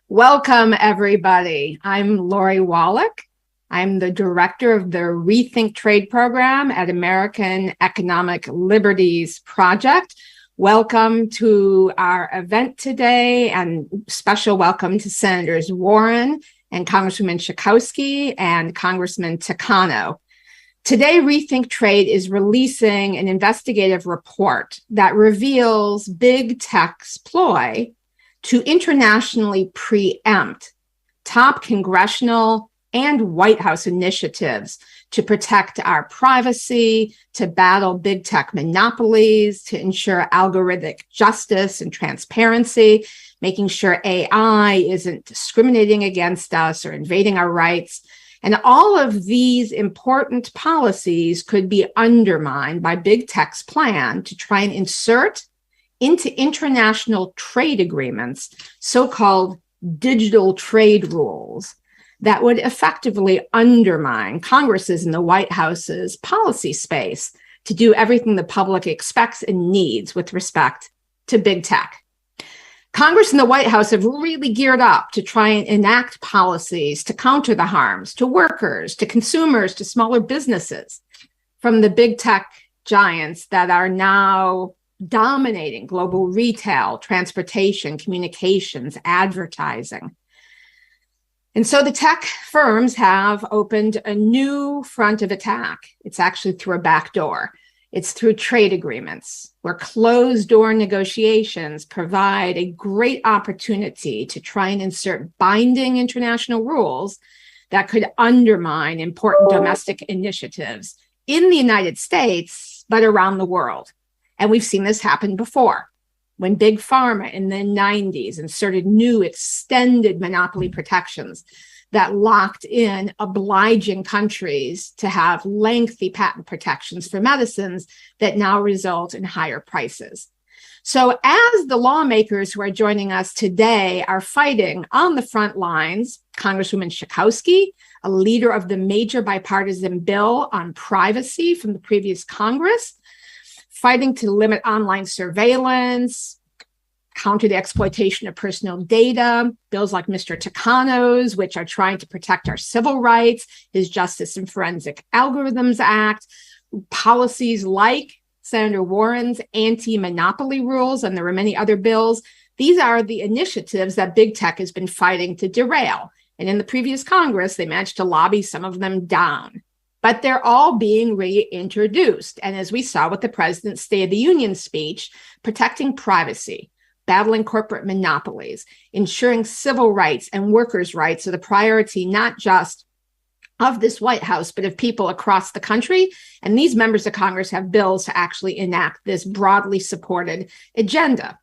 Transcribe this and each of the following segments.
Welcome, everybody. I'm Lori Wallach. I'm the director of the Rethink Trade program at American Economic Liberties Project. Welcome to our event today, and special welcome to Senators Warren and Congresswoman Schakowsky and Congressman Takano. Today, Rethink Trade is releasing an investigative report that reveals big tech's ploy to internationally preempt top congressional and White House initiatives to protect our privacy, to battle big tech monopolies, to ensure algorithmic justice and transparency, making sure AI isn't discriminating against us or invading our rights. And all of these important policies could be undermined by big tech's plan to try and insert into international trade agreements so-called digital trade rules that would effectively undermine Congress's and the White House's policy space to do everything the public expects and needs with respect to big tech. Congress and the White House have really geared up to try and enact policies to counter the harms to workers, to consumers, to smaller businesses from the big tech giants that are now dominating global retail, transportation, communications, advertising. And so the tech firms have opened a new front of attack. It's actually through a back door. It's through trade agreements, where closed door negotiations provide a great opportunity to try and insert binding international rules that could undermine important domestic initiatives in the United States, but around the world. And we've seen this happen before, when Big Pharma in the 90s inserted new extended monopoly protections that locked in obliging countries to have lengthy patent protections for medicines that now result in higher prices. So as the lawmakers who are joining us today are fighting on the front lines, Congresswoman Schakowsky, a leader of the major bipartisan bill on privacy from the previous Congress, fighting to limit online surveillance, counter the exploitation of personal data, bills like Mr. Takano's, which are trying to protect our civil rights, his Justice and Forensic Algorithms Act, policies like Senator Warren's anti-monopoly rules, and there are many other bills. These are the initiatives that big tech has been fighting to derail. And in the previous Congress, they managed to lobby some of them down. But they're all being reintroduced. And as we saw with the president's State of the Union speech, protecting privacy, battling corporate monopolies, ensuring civil rights and workers' rights are the priority not just of this White House, but of people across the country. And these members of Congress have bills to actually enact this broadly supported agenda.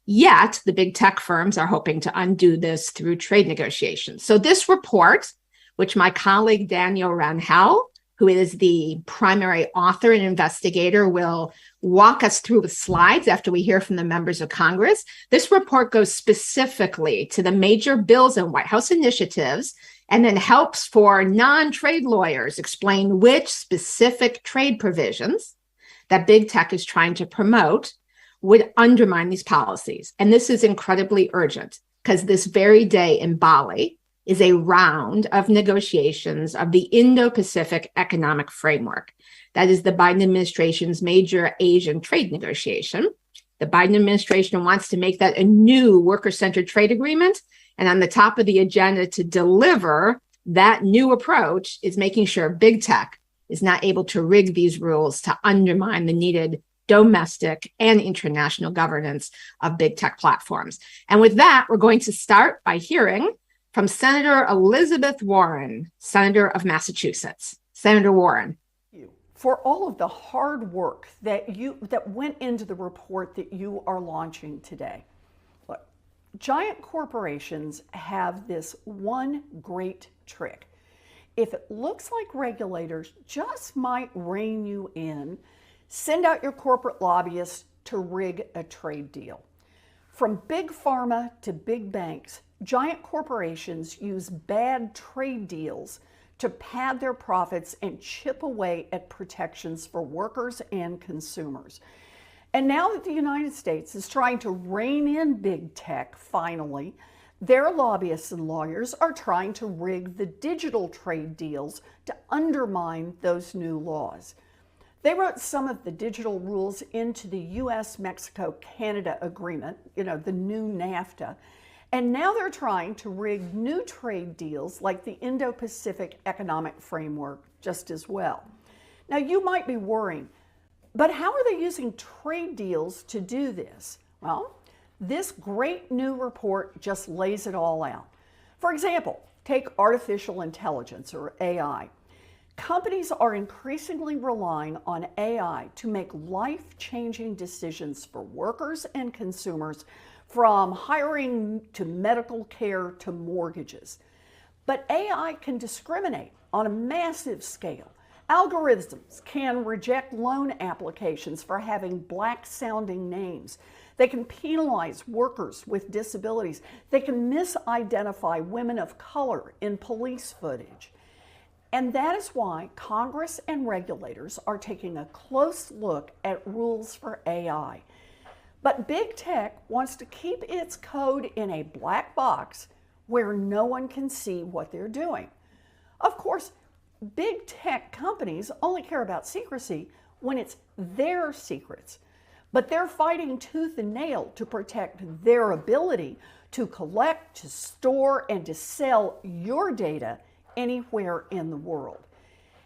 Yet the big tech firms are hoping to undo this through trade negotiations. So this report, which my colleague Daniel Rangel, who is the primary author and investigator, will walk us through with slides after we hear from the members of Congress. This report goes specifically to the major bills and White House initiatives, and then helps for non-trade lawyers explain which specific trade provisions that big tech is trying to promote would undermine these policies. And this is incredibly urgent because this very day in Bali is a round of negotiations of the Indo-Pacific Economic Framework. That is the Biden administration's major Asian trade negotiation. The Biden administration wants to make that a new worker-centered trade agreement. And on the top of the agenda to deliver that new approach is making sure big tech is not able to rig these rules to undermine the needed domestic and international governance of big tech platforms. And with that, we're going to start by hearing from Senator Elizabeth Warren, Senator of Massachusetts. Senator Warren. For all of the hard work that went into the report that you are launching today. Look, giant corporations have this one great trick. If it looks like regulators just might rein you in, send out your corporate lobbyists to rig a trade deal. From big pharma to big banks, giant corporations use bad trade deals to pad their profits and chip away at protections for workers and consumers. And now that the United States is trying to rein in big tech, finally, Their lobbyists and lawyers are trying to rig the digital trade deals to undermine those new laws. They wrote some of the digital rules into the US-Mexico-Canada agreement, the new NAFTA, and now they're trying to rig new trade deals like the Indo-Pacific Economic Framework just as well. Now, you might be worrying, but how are they using trade deals to do this? Well, this great new report just lays it all out. For example, take artificial intelligence, or AI. Companies are increasingly relying on AI to make life-changing decisions for workers and consumers, from hiring to medical care to mortgages. But AI can discriminate on a massive scale. Algorithms can reject loan applications for having black-sounding names. They can penalize workers with disabilities. They can misidentify women of color in police footage. And that is why Congress and regulators are taking a close look at rules for AI. But big tech wants to keep its code in a black box where no one can see what they're doing. Of course, big tech companies only care about secrecy when it's their secrets, but they're fighting tooth and nail to protect their ability to collect, to store, and to sell your data anywhere in the world.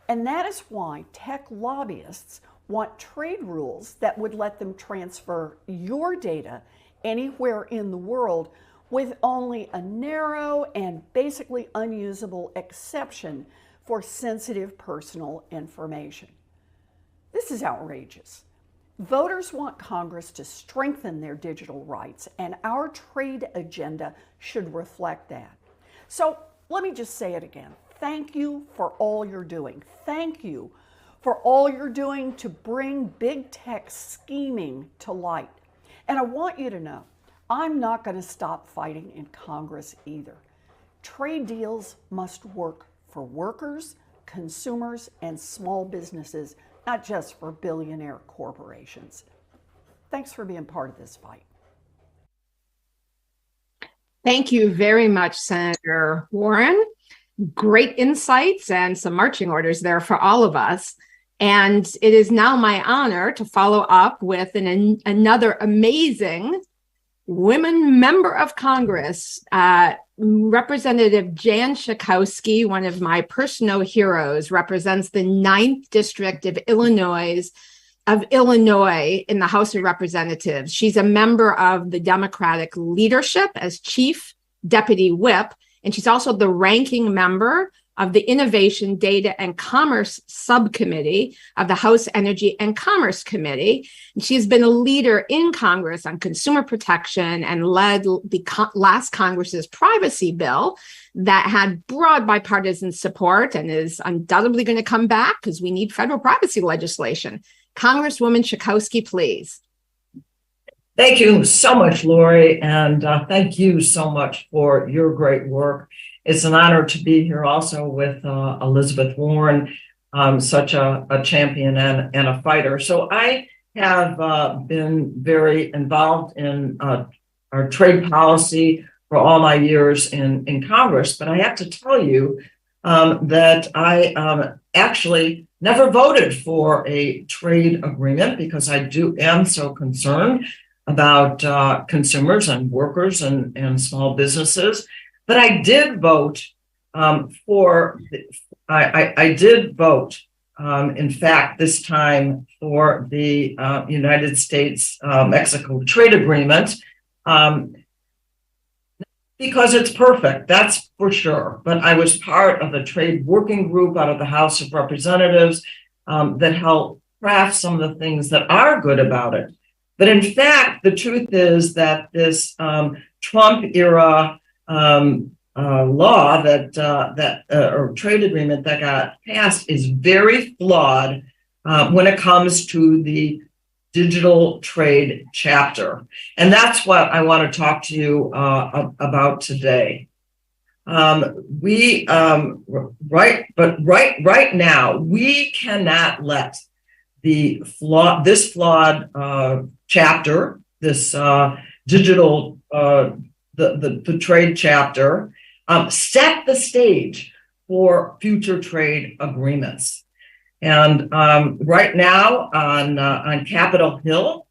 And that is why tech lobbyists want trade rules that would let them transfer your data anywhere in the world with only a narrow and basically unusable exception for sensitive personal information. This is outrageous. Voters want Congress to strengthen their digital rights, and our trade agenda should reflect that. So let me just say it again. Thank you for all you're doing. Thank you for all you're doing to bring big tech scheming to light. And I want you to know, I'm not going to stop fighting in Congress either. Trade deals must work for workers, consumers, and small businesses, not just for billionaire corporations. Thanks for being part of this fight. Thank you very much, Senator Warren. Great insights and some marching orders there for all of us. And it is now my honor to follow up with another amazing women member of Congress, Representative Jan Schakowsky, one of my personal heroes, represents the 9th District of Illinois in the House of Representatives. She's a member of the Democratic leadership as Chief Deputy Whip, and she's also the ranking member of the Innovation, Data, and Commerce Subcommittee of the House Energy and Commerce Committee. And she's been a leader in Congress on consumer protection and led the last Congress's privacy bill that had broad bipartisan support and is undoubtedly going to come back because we need federal privacy legislation. Congresswoman Schakowsky, please. Thank you so much, Lori, and thank you so much for your great work. It's an honor to be here also with Elizabeth Warren, such a champion and a fighter. So I have been very involved in our trade policy for all my years in Congress, but I have to tell you that I actually never voted for a trade agreement because I am so concerned about consumers and workers and small businesses. But I did vote in fact, this time for the United States-Mexico trade agreement because it's perfect, that's for sure. But I was part of the trade working group out of the House of Representatives that helped craft some of the things that are good about it. But in fact, the truth is that this Trump era law or trade agreement that got passed is very flawed when it comes to the digital trade chapter. And that's what I want to talk to you about today. Right now, we cannot let this flawed chapter, this digital the trade chapter, set the stage for future trade agreements. And right now on Capitol Hill,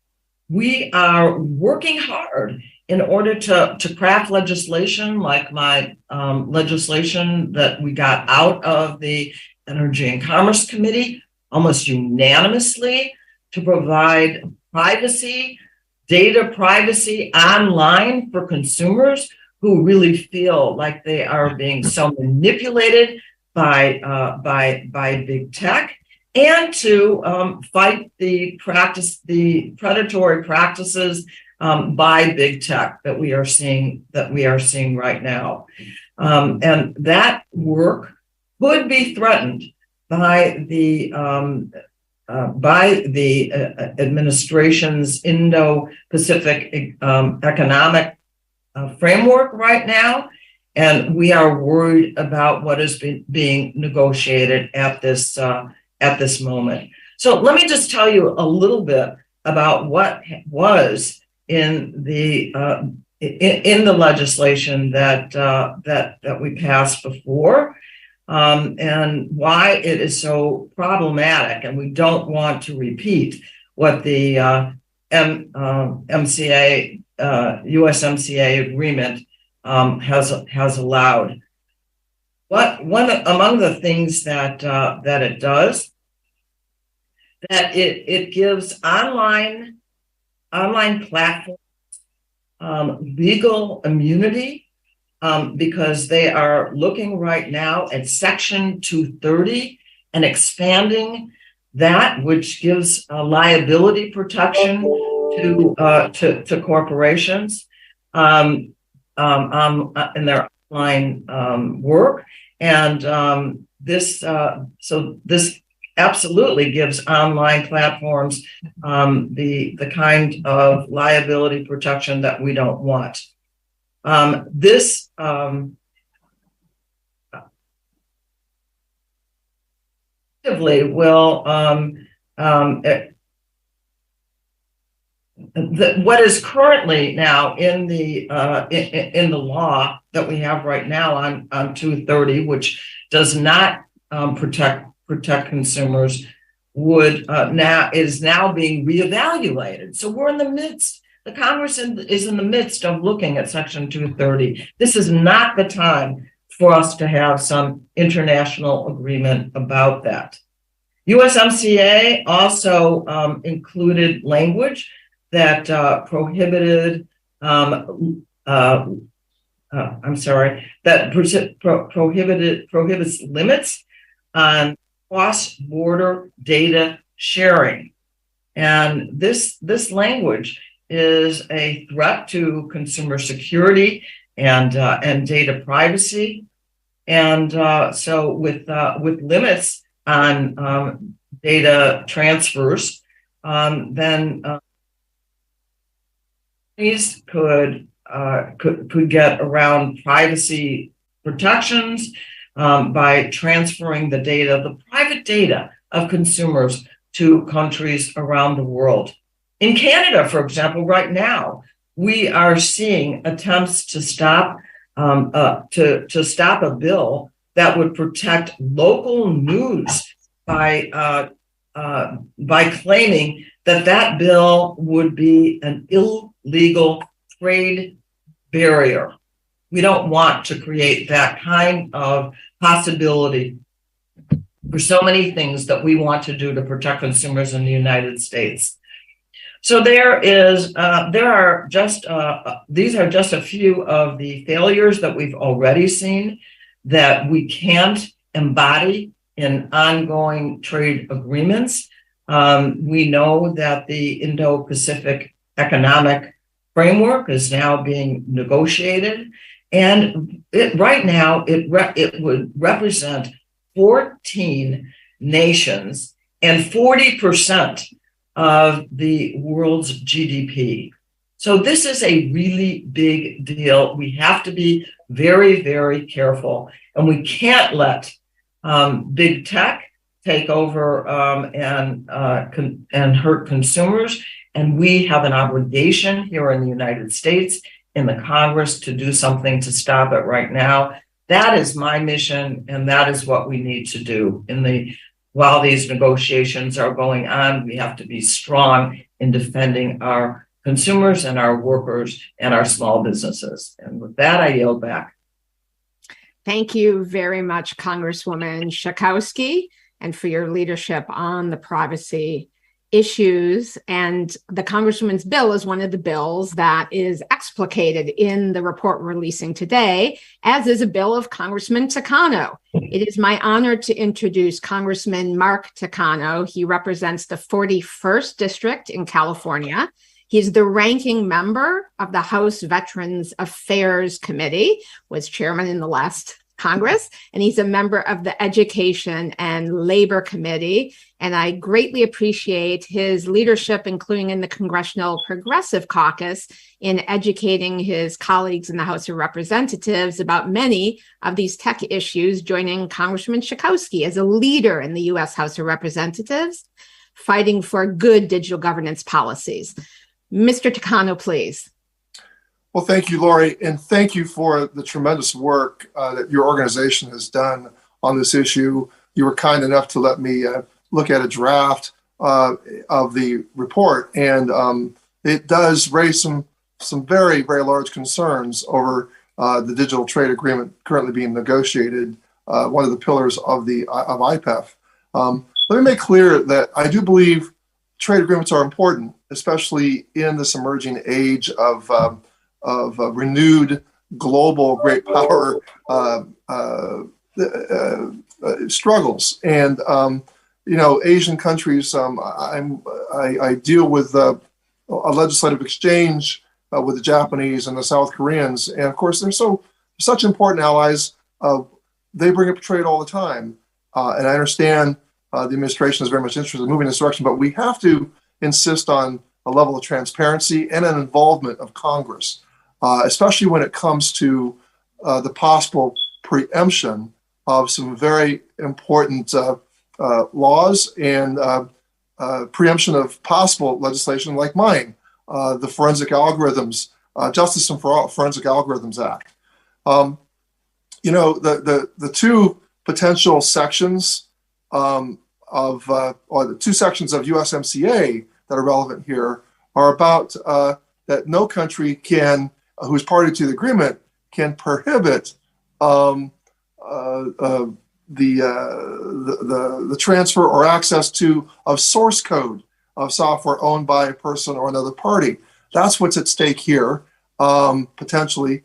we are working hard in order to craft legislation like my legislation that we got out of the Energy and Commerce Committee almost unanimously to provide data privacy online for consumers who really feel like they are being so manipulated by big tech, and to fight the predatory practices by big tech that we are seeing right now, and that work could be threatened by the administration's Indo-Pacific Economic Framework right now, and we are worried about what is being negotiated at this moment. So let me just tell you a little bit about what was in the legislation that we passed before, and why it is so problematic, and we don't want to repeat what the USMCA agreement has allowed. One among the things that it does, that it gives online platforms legal immunity, because they are looking right now at Section 230 and expanding that, which gives liability protection to corporations in their online work, and this absolutely gives online platforms the kind of liability protection that we don't want. This will what is currently now in the law that we have right now on 230, which does not protect consumers, is now being reevaluated. So we're in the midst. The Congress is in the midst of looking at Section 230. This is not the time for us to have some international agreement about that. USMCA also included language that prohibits limits on cross-border data sharing, and this language is a threat to consumer security and data privacy, and so with limits on data transfers, then these could get around privacy protections by transferring the private data of consumers to countries around the world. In Canada, for example, right now, we are seeing attempts to stop a bill that would protect local news by claiming that bill would be an illegal trade barrier. We don't want to create that kind of possibility for so many things that we want to do to protect consumers in the United States. So these are just a few of the failures that we've already seen that we can't embody in ongoing trade agreements. We know that the Indo-Pacific Economic Framework is now being negotiated, and right now it would represent 14 nations and 40% of the world's GDP. So this is a really big deal. We have to be very, very careful, and we can't let big tech take over and hurt consumers. And we have an obligation here in the United States in the Congress to do something to stop it right now. That is my mission, and that is what we need to do. While these negotiations are going on, we have to be strong in defending our consumers and our workers and our small businesses. And with that, I yield back. Thank you very much, Congresswoman Schakowsky, and for your leadership on the privacy issues. And the Congresswoman's bill is one of the bills that is explicated in the report we're releasing today, as is a bill of Congressman Takano. It is my honor to introduce Congressman Mark Takano. He represents the 41st District in California. He's the ranking member of the House Veterans Affairs Committee, was chairman in the last Congress, and he's a member of the Education and Labor Committee. And I greatly appreciate his leadership, including in the Congressional Progressive Caucus, in educating his colleagues in the House of Representatives about many of these tech issues, joining Congresswoman Schakowsky as a leader in the U.S. House of Representatives, fighting for good digital governance policies. Mr. Takano, please. Well, thank you, Lori, and thank you for the tremendous work that your organization has done on this issue. You were kind enough to let me look at a draft of the report, and it does raise some very, very large concerns over the digital trade agreement currently being negotiated, one of the pillars of IPEF. Let me make clear that I do believe trade agreements are important, especially in this emerging age of renewed global great power struggles. And Asian countries, I deal with a legislative exchange with the Japanese and the South Koreans, and of course they're such important allies. They bring up trade all the time, and I understand the administration is very much interested in moving in this direction, but we have to insist on a level of transparency and an involvement of Congress, especially when it comes to the possible preemption of some very important laws and preemption of possible legislation like mine, the Forensic Algorithms, Justice and Forensic Algorithms Act. The two potential sections or the two sections of USMCA that are relevant here are about that no country who's party to the agreement can prohibit the transfer or access of source code of software owned by a person or another party. That's what's at stake here, potentially.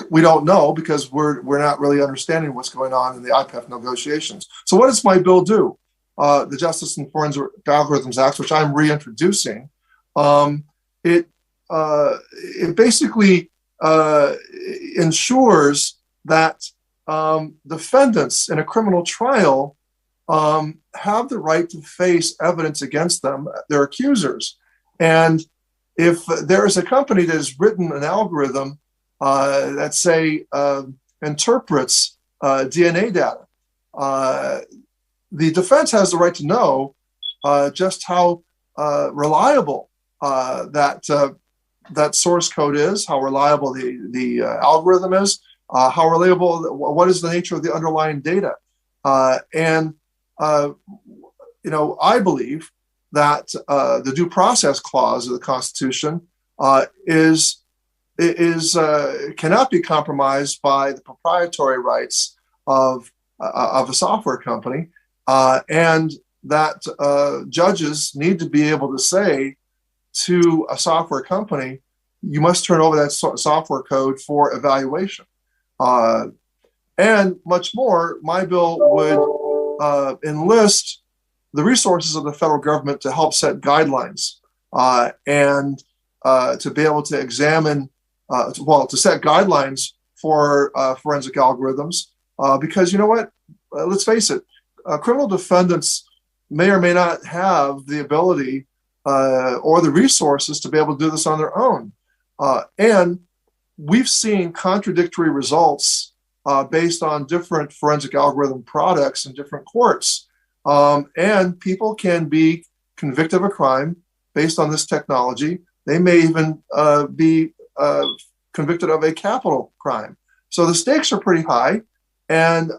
We don't know because we're not really understanding what's going on in the IPEF negotiations. So what does my bill do? The Justice and Forensic Algorithms Act, which I'm reintroducing, it basically ensures that defendants in a criminal trial have the right to face evidence against them, their accusers. And if there is a company that has written an algorithm that, say, interprets DNA data, the defense has the right to know just how reliable that source code is, how reliable the algorithm is, how reliable, what is the nature of the underlying data. I believe that the due process clause of the Constitution cannot be compromised by the proprietary rights of a software company, and that judges need to be able to say to a software company, you must turn over that software code for evaluation. And much more, my bill would enlist the resources of the federal government to help set guidelines and to be able to examine, to set guidelines for forensic algorithms. Because you know what? Let's face it, criminal defendants may or may not have the ability or the resources to be able to do this on their own. And we've seen contradictory results based on different forensic algorithm products in different courts. And people can be convicted of a crime based on this technology. They may even be convicted of a capital crime. So the stakes are pretty high, and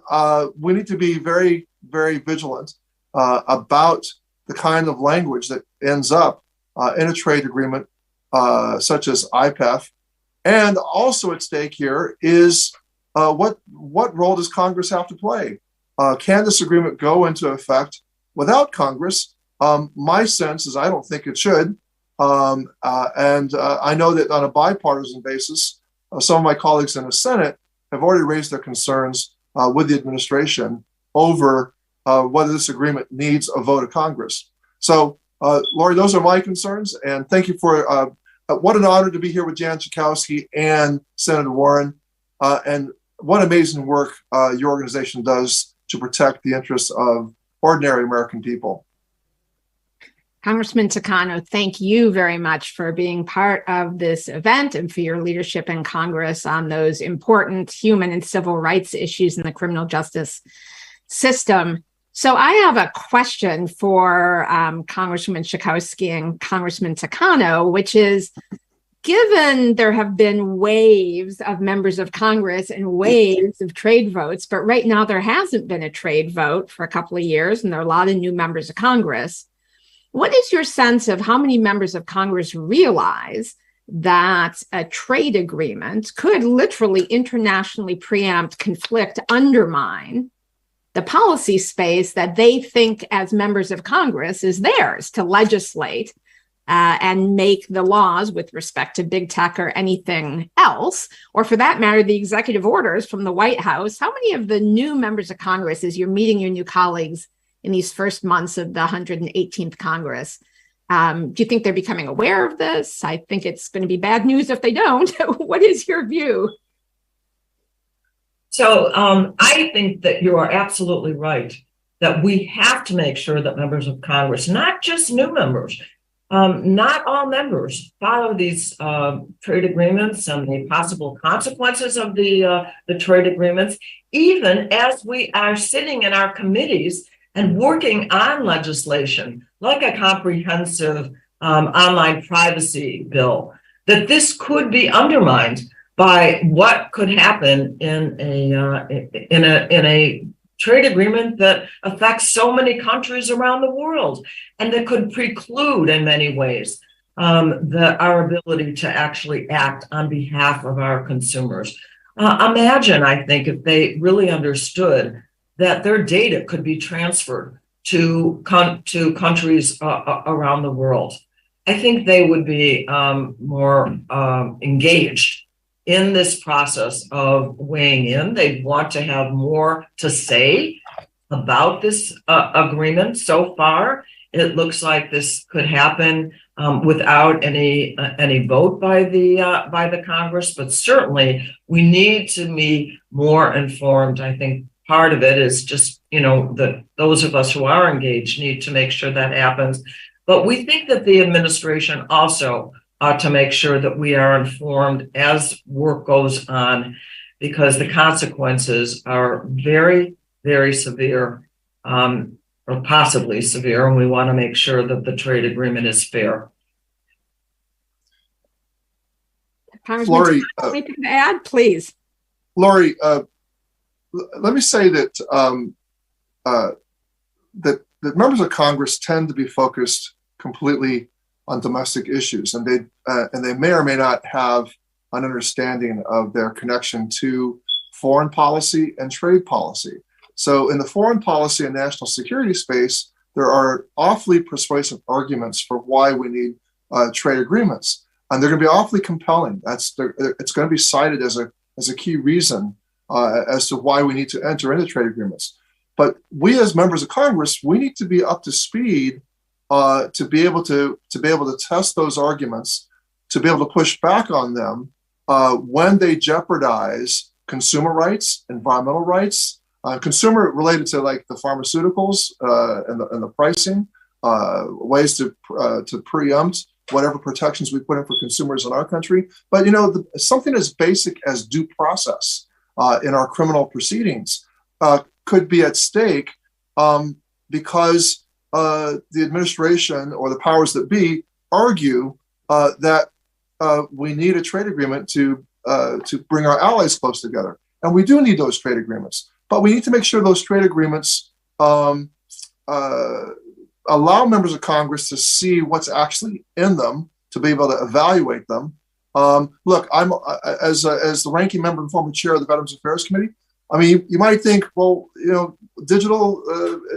we need to be very, very vigilant about the kind of language that ends up in a trade agreement such as IPEF. And also at stake here is what role does Congress have to play? Can this agreement go into effect without Congress? My sense is I don't think it should. And I know that on a bipartisan basis, some of my colleagues in the Senate have already raised their concerns with the administration over whether this agreement needs a vote of Congress. So, Lori, those are my concerns. And thank you for what an honor to be here with Jan Schakowsky and Senator Warren. And what amazing work your organization does to protect the interests of ordinary American people. Congressman Takano, thank you very much for being part of this event and for your leadership in Congress on those important human and civil rights issues in the criminal justice system. So I have a question for Congresswoman Schakowsky and Congressman Takano, which is, given there have been waves of members of Congress and waves of trade votes, but right now there hasn't been a trade vote for a couple of years, and there are a lot of new members of Congress. What is your sense of how many members of Congress realize that a trade agreement could literally internationally preempt, conflict, undermine the policy space that they think as members of Congress is theirs to legislate and make the laws with respect to big tech or anything else, or for that matter, the executive orders from the White House? How many of the new members of Congress, as you're meeting your new colleagues in these first months of the 118th Congress, do you think they're becoming aware of this? I think it's going to be bad news if they don't. What is your view? So I think that you are absolutely right, that we have to make sure that members of Congress, not just new members, not all members, follow these trade agreements and the possible consequences of the trade agreements, even as we are sitting in our committees and working on legislation like a comprehensive online privacy bill, that this could be undermined by what could happen in a trade agreement that affects so many countries around the world, and that could preclude in many ways our ability to actually act on behalf of our consumers. Imagine, I think, if they really understood that their data could be transferred to countries around the world. I think they would be more engaged in this process of weighing in. They want to have more to say about this agreement. So far, it looks like this could happen without any vote by the Congress, but certainly we need to be more informed. I think part of it is just, that those of us who are engaged need to make sure that happens. But we think that the administration also ought to make sure that we are informed as work goes on, because the consequences are very, very severe, or possibly severe, and we want to make sure that the trade agreement is fair. Lori, anything to add, please? Lori, let me say that that members of Congress tend to be focused completely on domestic issues, and they may or may not have an understanding of their connection to foreign policy and trade policy. So in the foreign policy and national security space, there are awfully persuasive arguments for why we need trade agreements, and they're going to be awfully compelling. It's going to be cited as a key reason as to why we need to enter into trade agreements. But we, as members of Congress, we need to be up to speed to be able to test those arguments, to be able to push back on them when they jeopardize consumer rights, environmental rights, consumer related to like the pharmaceuticals and the pricing, ways to preempt whatever protections we put in for consumers in our country. But something as basic as due process in our criminal proceedings could be at stake because the administration or the powers that be argue that we need a trade agreement to bring our allies close together. And we do need those trade agreements. But we need to make sure those trade agreements allow members of Congress to see what's actually in them, to be able to evaluate them. Look, I'm as the ranking member and former chair of the Veterans Affairs Committee. I mean, you might think, well, digital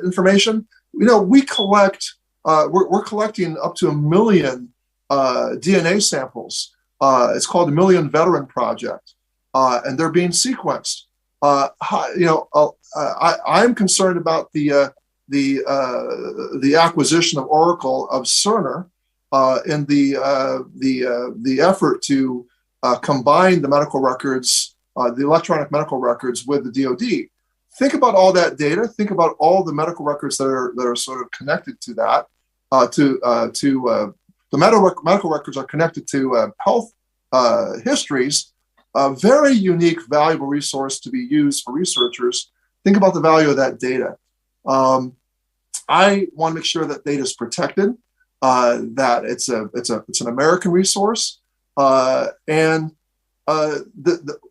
information. We collect. We're collecting up to 1 million DNA samples. It's called the Million Veteran Project, and they're being sequenced. I'm concerned about the acquisition of Oracle of Cerner in the effort to combine the medical records, the electronic medical records, with the DoD. Think about all that data. Think about all the medical records that are sort of connected to that. The medical records are connected to health histories. A very unique, valuable resource to be used for researchers. Think about the value of that data. I want to make sure that data is protected, that it's an American resource, and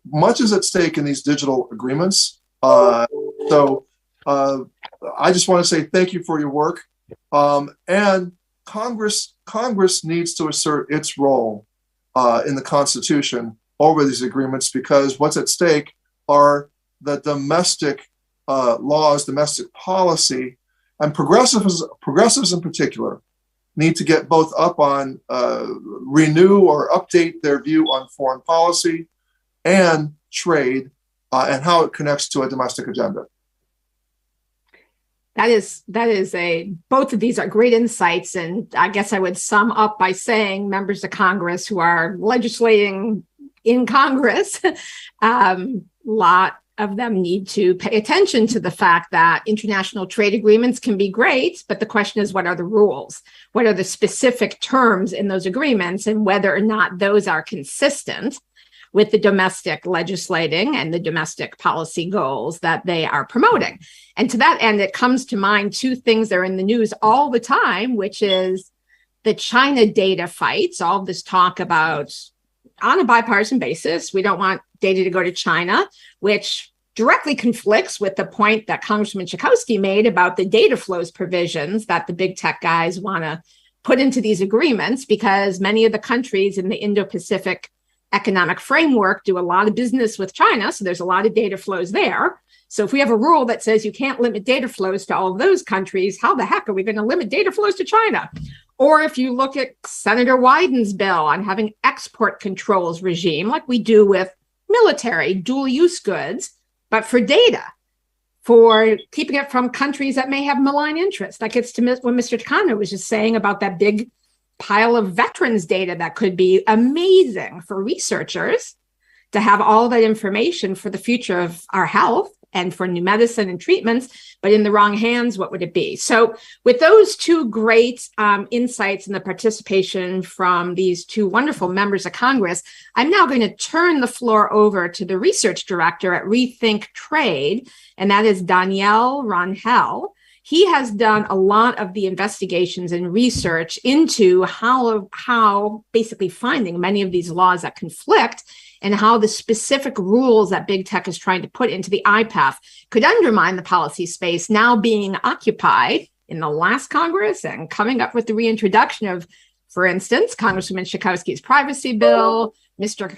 much is at stake in these digital agreements. So I just want to say thank you for your work, and Congress needs to assert its role in the Constitution over these agreements, because what's at stake are the domestic laws, domestic policy, and progressives in particular need to get both up on renew or update their view on foreign policy and trade and how it connects to a domestic agenda. That is both of these are great insights. And I guess I would sum up by saying members of Congress who are legislating in Congress, lot of them need to pay attention to the fact that international trade agreements can be great, but the question is, what are the rules? What are the specific terms in those agreements, and whether or not those are consistent with the domestic legislating and the domestic policy goals that they are promoting. And to that end, it comes to mind two things that are in the news all the time, which is the China data fights, all of this talk about on a bipartisan basis, we don't want data to go to China, which directly conflicts with the point that Congresswoman Schakowsky made about the data flows provisions that the big tech guys want to put into these agreements, because many of the countries in the Indo-Pacific Economic Framework do a lot of business with China. So there's a lot of data flows there. So if we have a rule that says you can't limit data flows to all of those countries, how the heck are we going to limit data flows to China? Or if you look at Senator Wyden's bill on having export controls regime, like we do with military dual use goods, but for data, for keeping it from countries that may have malign interests. That gets to what Mr. Takano was just saying about that big pile of veterans data that could be amazing for researchers to have all that information for the future of our health and for new medicine and treatments, but in the wrong hands, what would it be? So with those two great insights and the participation from these two wonderful members of Congress, I'm now going to turn the floor over to the research director at Rethink Trade, and that is Daniel Rangel. He has done a lot of the investigations and research into how basically finding many of these laws that conflict and how the specific rules that big tech is trying to put into the IPEF could undermine the policy space now being occupied in the last Congress and coming up with the reintroduction of, for instance, Congresswoman Schakowsky's privacy bill, Mr.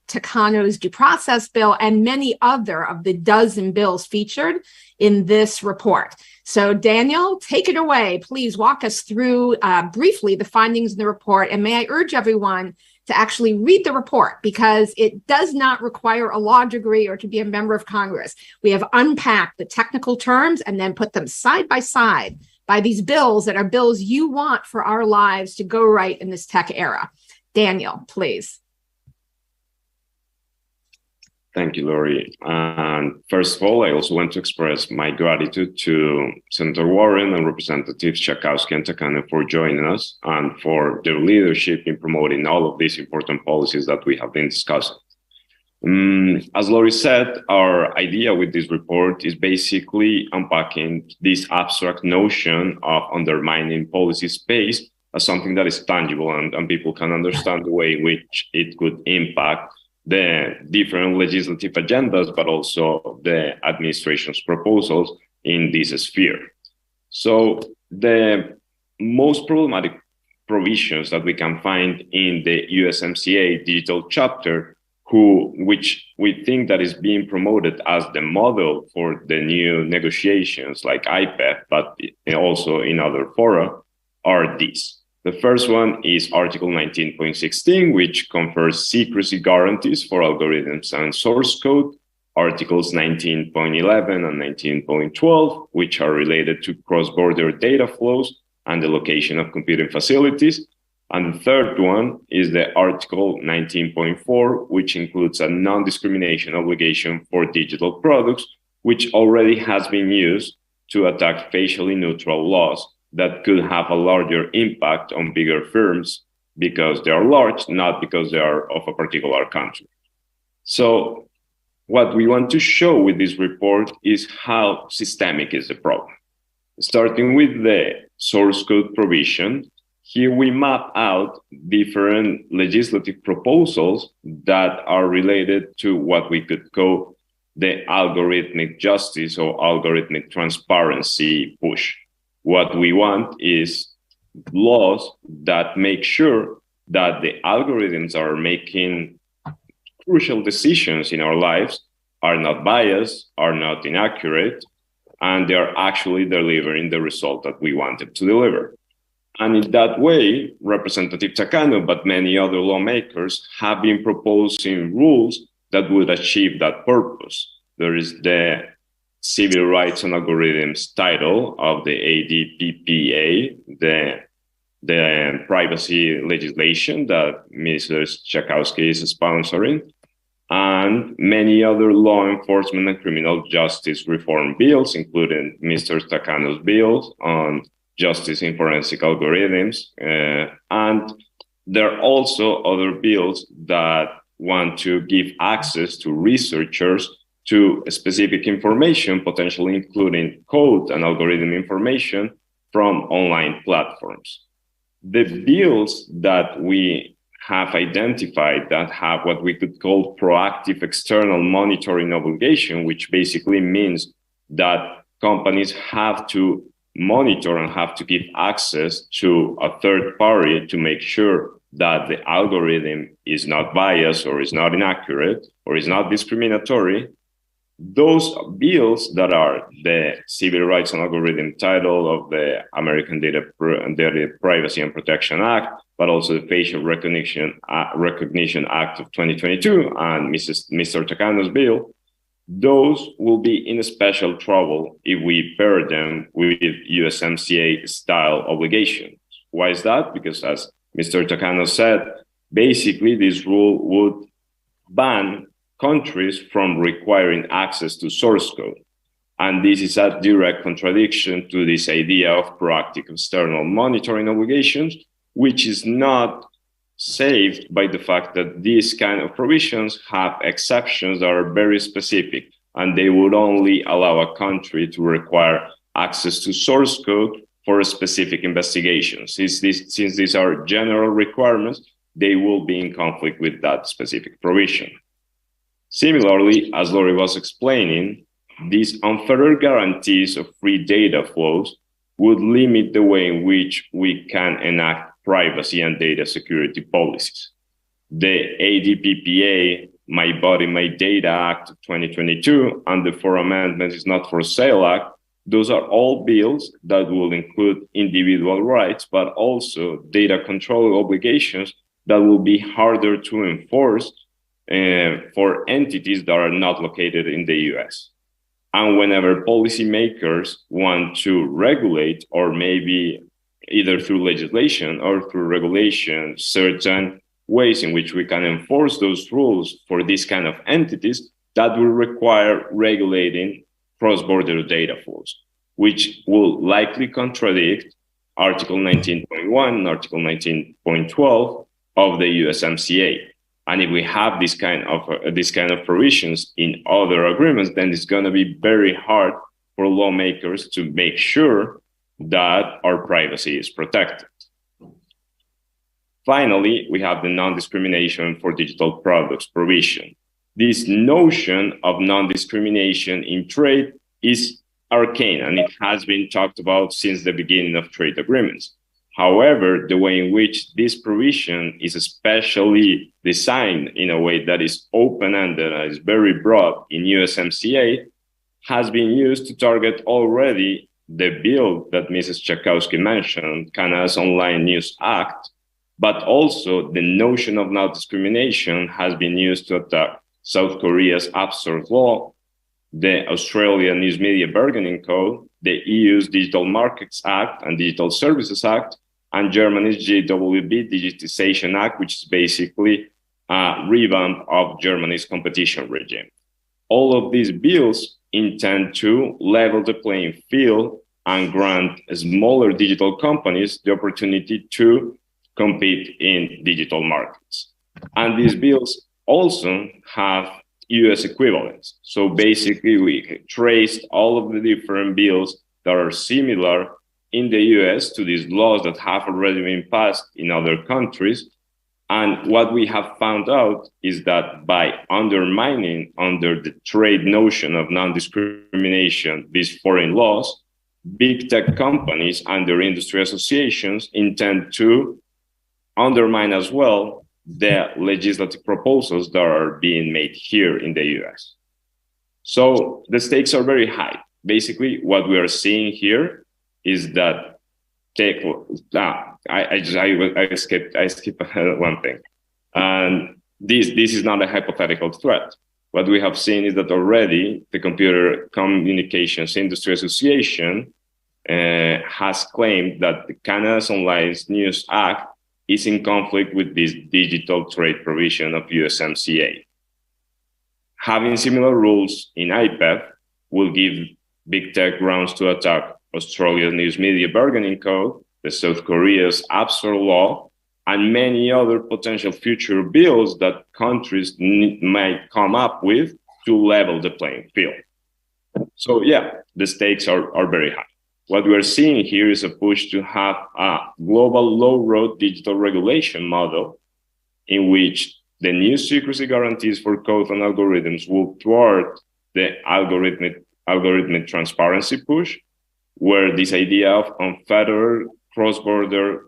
Takano's due process bill, and many other of the dozen bills featured in this report. So Daniel, take it away. Please walk us through briefly the findings in the report. And may I urge everyone to actually read the report, because it does not require a law degree or to be a member of Congress. We have unpacked the technical terms and then put them side by side by these bills that are bills you want for our lives to go right in this tech era. Daniel, please. Thank you, Lori. And first of all, I also want to express my gratitude to Senator Warren and Representatives Schakowsky and Takano for joining us and for their leadership in promoting all of these important policies that we have been discussing. As Lori said, our idea with this report is basically unpacking this abstract notion of undermining policy space as something that is tangible and people can understand the way in which it could impact the different legislative agendas, but also the administration's proposals in this sphere. So the most problematic provisions that we can find in the USMCA digital chapter, which we think that is being promoted as the model for the new negotiations like IPEF, but also in other fora, are these. The first one is Article 19.16, which confers secrecy guarantees for algorithms and source code. Articles 19.11 and 19.12, which are related to cross-border data flows and the location of computing facilities. And the third one is the Article 19.4, which includes a non-discrimination obligation for digital products, which already has been used to attack facially neutral laws that could have a larger impact on bigger firms because they are large, not because they are of a particular country. So what we want to show with this report is how systemic is the problem. Starting with the source code provision, here we map out different legislative proposals that are related to what we could call the algorithmic justice or algorithmic transparency push. What we want is laws that make sure that the algorithms are making crucial decisions in our lives are not biased, are not inaccurate, and they are actually delivering the result that we wanted to deliver. And in that way, Representative Takano, but many other lawmakers have been proposing rules that would achieve that purpose. There is the Civil Rights and Algorithms title of the ADPPA, the privacy legislation that Mrs. Schakowsky is sponsoring, and many other law enforcement and criminal justice reform bills, including Mr. Takano's bills on justice in forensic algorithms. And there are also other bills that want to give access to researchers to specific information, potentially including code and algorithm information from online platforms. The bills that we have identified that have what we could call proactive external monitoring obligation, which basically means that companies have to monitor and have to give access to a third party to make sure that the algorithm is not biased or is not inaccurate or is not discriminatory. Those bills that are the Civil Rights and Algorithm title of the American Data Privacy and Protection Act, but also the Facial Recognition Act of 2022 and Mr. Takano's bill, those will be in special trouble if we pair them with USMCA-style obligations. Why is that? Because as Mr. Takano said, basically this rule would ban countries from requiring access to source code. And this is a direct contradiction to this idea of proactive external monitoring obligations, which is not saved by the fact that these kind of provisions have exceptions that are very specific, and they would only allow a country to require access to source code for specific investigations. Since these are general requirements, they will be in conflict with that specific provision. Similarly, as Lori was explaining, these unfettered guarantees of free data flows would limit the way in which we can enact privacy and data security policies. The ADPPA, My Body, My Data Act of 2022, and the Four Amendments is Not for Sale Act, those are all bills that will include individual rights, but also data control obligations that will be harder to enforce for entities that are not located in the US. And whenever policymakers want to regulate, or maybe either through legislation or through regulation, certain ways in which we can enforce those rules for these kind of entities, that will require regulating cross-border data flows, which will likely contradict Article 19.1 and Article 19.12 of the USMCA. And if we have this kind of provisions in other agreements, then it's going to be very hard for lawmakers to make sure that our privacy is protected. Finally, we have the non-discrimination for digital products provision. This notion of non-discrimination in trade is arcane, and it has been talked about since the beginning of trade agreements. However, the way in which this provision is especially designed in a way that is open-ended and is very broad in USMCA has been used to target already the bill that Mrs. Schakowsky mentioned, Canada's Online News Act, but also the notion of non-discrimination has been used to attack South Korea's absurd law, the Australian News Media Bargaining Code, the EU's Digital Markets Act and Digital Services Act, and Germany's GWB Digitization Act, which is basically a revamp of Germany's competition regime. All of these bills intend to level the playing field and grant smaller digital companies the opportunity to compete in digital markets. And these bills also have US equivalents. So basically, we traced all of the different bills that are similar in the US to these laws that have already been passed in other countries. And what we have found out is that by undermining under the trade notion of non-discrimination these foreign laws, big tech companies and their industry associations intend to undermine as well the legislative proposals that are being made here in the US. So the stakes are very high. Basically, what we are seeing here is that I skipped one thing. And this is not a hypothetical threat. What we have seen is that already the Computer Communications Industry Association has claimed that the Canada's Online News Act is in conflict with this digital trade provision of USMCA. Having similar rules in IPEF will give big tech grounds to attack Australia's News Media Bargaining Code, the South Korea's absurd law, and many other potential future bills that countries might come up with to level the playing field. So yeah, the stakes are very high. What we are seeing here is a push to have a global low-road digital regulation model in which the new secrecy guarantees for code and algorithms will thwart the algorithmic transparency push, where this idea of unfettered cross-border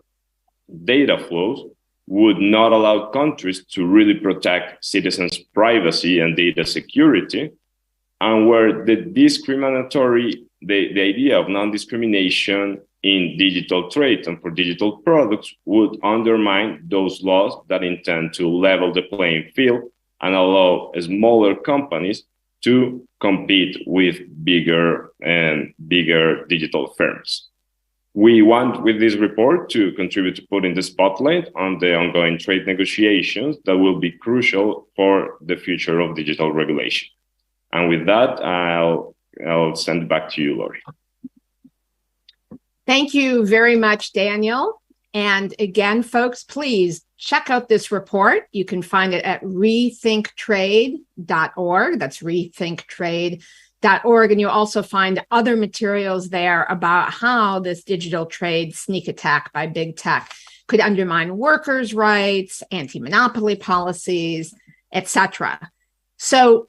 data flows would not allow countries to really protect citizens' privacy and data security, and where the idea of non-discrimination in digital trade and for digital products would undermine those laws that intend to level the playing field and allow smaller companies to compete with bigger digital firms. We want, with this report, to contribute to putting the spotlight on the ongoing trade negotiations that will be crucial for the future of digital regulation. And with that, I'll send it back to you, Lori. Thank you very much, Daniel. And again, folks, please check out this report. You can find it at rethinktrade.org. That's rethinktrade.org. And you'll also find other materials there about how this digital trade sneak attack by big tech could undermine workers' rights, anti-monopoly policies, etc. So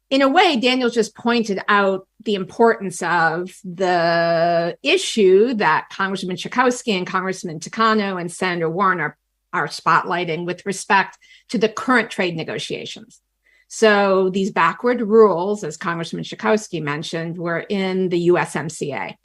in a way, Daniel just pointed out the importance of the issue that Congresswoman Schakowsky and Congressman Takano and Senator Warren are spotlighting with respect to the current trade negotiations. So these backward rules, as Congressman Schakowsky mentioned, were in the USMCA.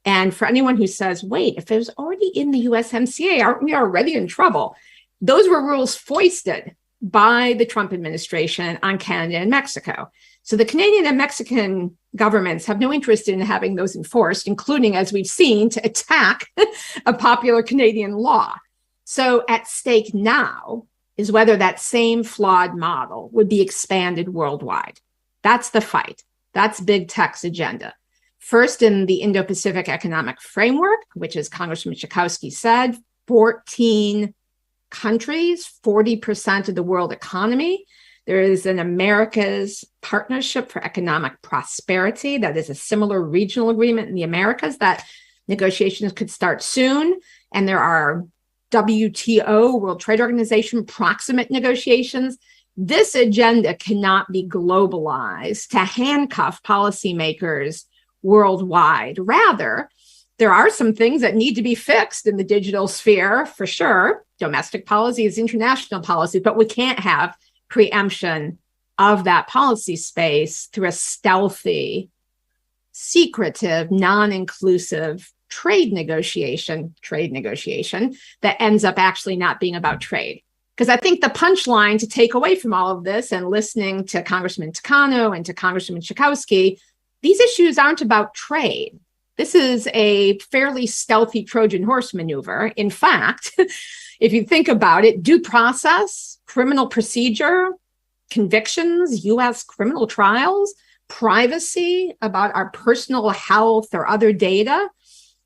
And for anyone who says, wait, if it was already in the USMCA, aren't we already in trouble? Those were rules foisted by the Trump administration on Canada and Mexico. So the Canadian and Mexican governments have no interest in having those enforced, including, as we've seen, to attack a popular Canadian law. So at stake now is whether that same flawed model would be expanded worldwide. That's the fight. That's big tech's agenda. First, in the Indo-Pacific Economic Framework, which, as Congressman Schakowsky said, 14 countries, 40% of the world economy. There is an America's Partnership for Economic Prosperity. That is a similar regional agreement in the Americas that negotiations could start soon. And there are WTO, World Trade Organization, proximate negotiations. This agenda cannot be globalized to handcuff policymakers worldwide. Rather, there are some things that need to be fixed in the digital sphere, for sure. Domestic policy is international policy, but we can't have preemption of that policy space through a stealthy, secretive, non-inclusive trade negotiation that ends up actually not being about trade. Because I think the punchline to take away from all of this, and listening to Congressman Takano and to Congresswoman Schakowsky, these issues aren't about trade. This is a fairly stealthy Trojan Horse maneuver. In fact, if you think about it, due process, criminal procedure, convictions, U.S. criminal trials, privacy about our personal health or other data,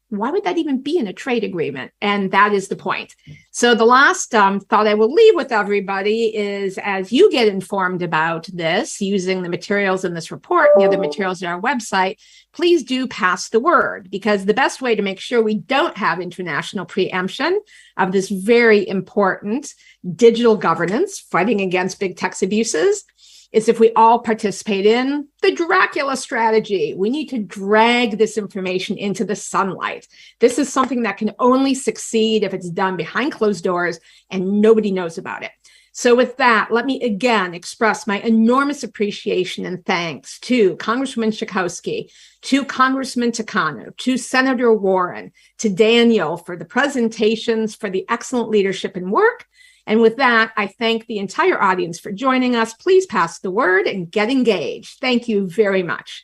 why would that even be in a trade agreement? And that is the point. So the last thought I will leave with everybody is, as you get informed about this, using the materials in this report and the other materials on our website, please do pass the word, because the best way to make sure we don't have international preemption of this very important digital governance, fighting against big tech abuses, is if we all participate in the Dracula strategy. We need to drag this information into the sunlight. This is something that can only succeed if it's done behind closed doors and nobody knows about it. So with that, let me again express my enormous appreciation and thanks to Congresswoman Schakowsky, to Congressman Takano, to Senator Warren, to Daniel for the presentations, for the excellent leadership and work. And with that, I thank the entire audience for joining us. Please pass the word and get engaged. Thank you very much.